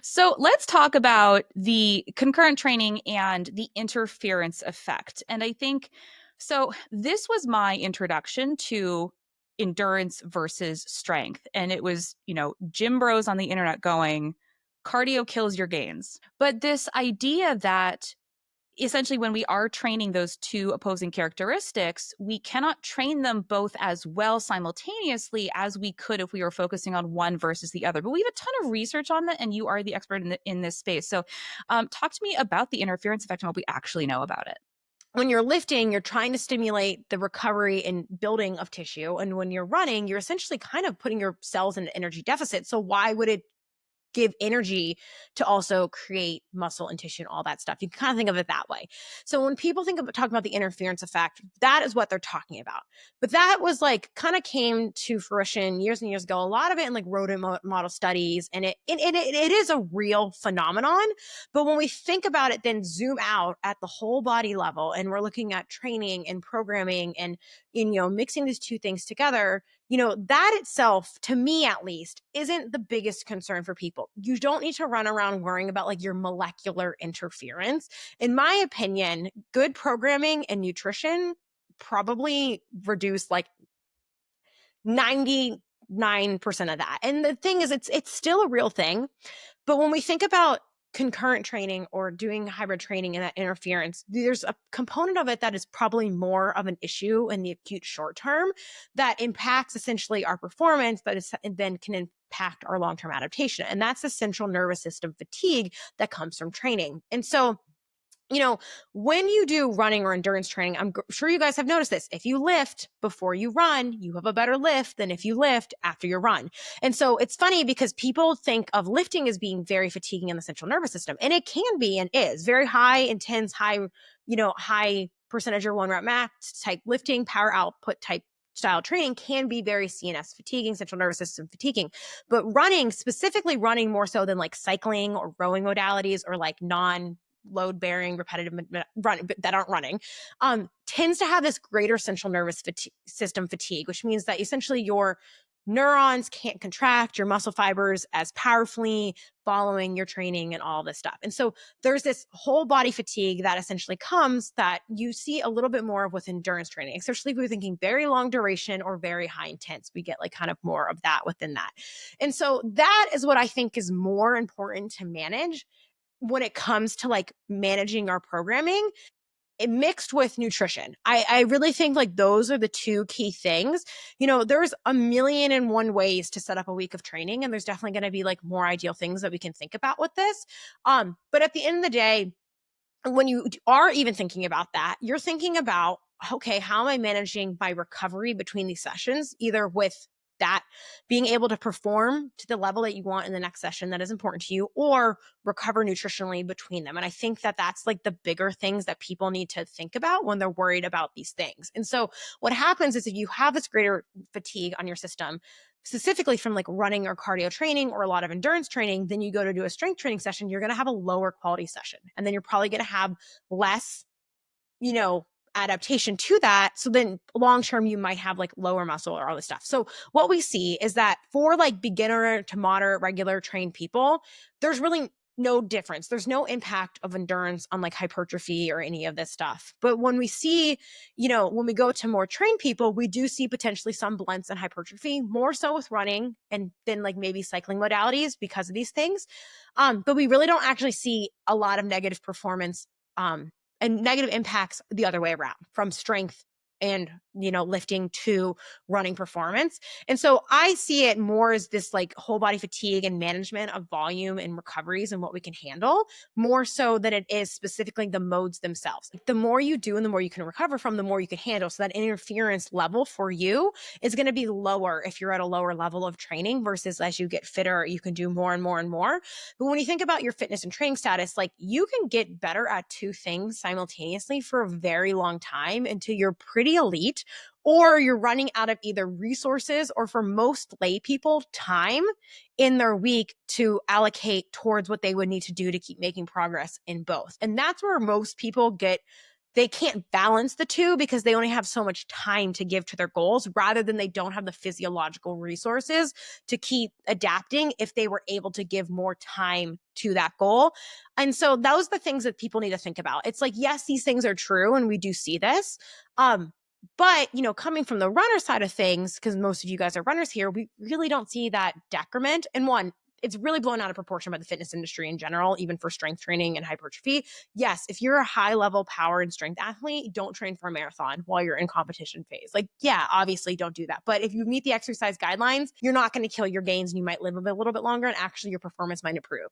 So let's talk about the concurrent training and the interference effect. And I think so. This was my introduction to endurance versus strength. And it was, gym bros on the internet going, cardio kills your gains. But this idea that essentially when we are training those two opposing characteristics, we cannot train them both as well simultaneously as we could if we were focusing on one versus the other. But we have a ton of research on that, and you are the expert in this space. So talk to me about the interference effect and what we actually know about it. When you're lifting, you're trying to stimulate the recovery and building of tissue. And when you're running, you're essentially kind of putting your cells in an energy deficit. So why would it give energy to also create muscle and tissue and all that stuff? You can kind of think of it that way. So when people talk about the interference effect, that is what they're talking about. But that was kind of came to fruition years and years ago. A lot of it in rodent model studies, and it is a real phenomenon. But when we think about it, then zoom out at the whole body level, and we're looking at training and programming and mixing these two things together. That itself, to me at least, isn't the biggest concern for people. You don't need to run around worrying about your molecular interference. In my opinion, good programming and nutrition probably reduce 99% of that. And the thing is, it's still a real thing. But when we think about concurrent training or doing hybrid training and that interference, there's a component of it that is probably more of an issue in the acute short term that impacts essentially our performance, but then can impact our long-term adaptation. And that's the central nervous system fatigue that comes from training. And so when you do running or endurance training, I'm sure you guys have noticed this. If you lift before you run, you have a better lift than if you lift after your run. And so it's funny because people think of lifting as being very fatiguing in the central nervous system. And it can be and is very high, intense, high percentage or 1 rep max type lifting, power output type style training can be very CNS fatiguing, central nervous system fatiguing. But running, specifically running more so than cycling or rowing modalities or load bearing repetitive run that aren't running tends to have this greater central nervous system fatigue, which means that essentially your neurons can't contract your muscle fibers as powerfully following your training and all this stuff. And so there's this whole body fatigue that essentially comes that you see a little bit more of with endurance training, especially if we're thinking very long duration or very high intense. We get kind of more of that within that. And so that is what I think is more important to manage when it comes to managing our programming, it mixed with nutrition. I really think those are the two key things. There's a million and one ways to set up a week of training, and there's definitely going to be more ideal things that we can think about with this. But at the end of the day, when you are even thinking about that, you're thinking about, okay, how am I managing my recovery between these sessions, either with that being able to perform to the level that you want in the next session that is important to you, or recover nutritionally between them. And I think that that's the bigger things that people need to think about when they're worried about these things. And so what happens is if you have this greater fatigue on your system, specifically from running or cardio training or a lot of endurance training, then you go to do a strength training session, you're going to have a lower quality session. And then you're probably going to have less, adaptation to that. So then long term, you might have lower muscle or all this stuff. So what we see is that for beginner to moderate, regular trained people, there's really no difference. There's no impact of endurance on hypertrophy or any of this stuff. But when we see, when we go to more trained people, we do see potentially some blunts in hypertrophy, more so with running and then maybe cycling modalities because of these things. But we really don't actually see a lot of negative performance and negative impacts the other way around from strength and, lifting to running performance. And so I see it more as this whole body fatigue and management of volume and recoveries and what we can handle, more so than it is specifically the modes themselves. The more you do and the more you can recover from, the more you can handle. So that interference level for you is going to be lower if you're at a lower level of training versus as you get fitter, you can do more and more and more. But when you think about your fitness and training status, you can get better at two things simultaneously for a very long time until you're pretty elite, or you're running out of either resources or, for most lay people, time in their week to allocate towards what they would need to do to keep making progress in both. And that's where most people get they can't balance the two because they only have so much time to give to their goals, rather than they don't have the physiological resources to keep adapting if they were able to give more time to that goal. And so those are the things that people need to think about. It's like, yes, these things are true and we do see this. But, coming from the runner side of things, because most of you guys are runners here, we really don't see that decrement. And one, it's really blown out of proportion by the fitness industry in general, even for strength training and hypertrophy. Yes, if you're a high level power and strength athlete, don't train for a marathon while you're in competition phase. Like, yeah, obviously don't do that. But if you meet the exercise guidelines, you're not going to kill your gains and you might live a little bit longer, and actually your performance might improve.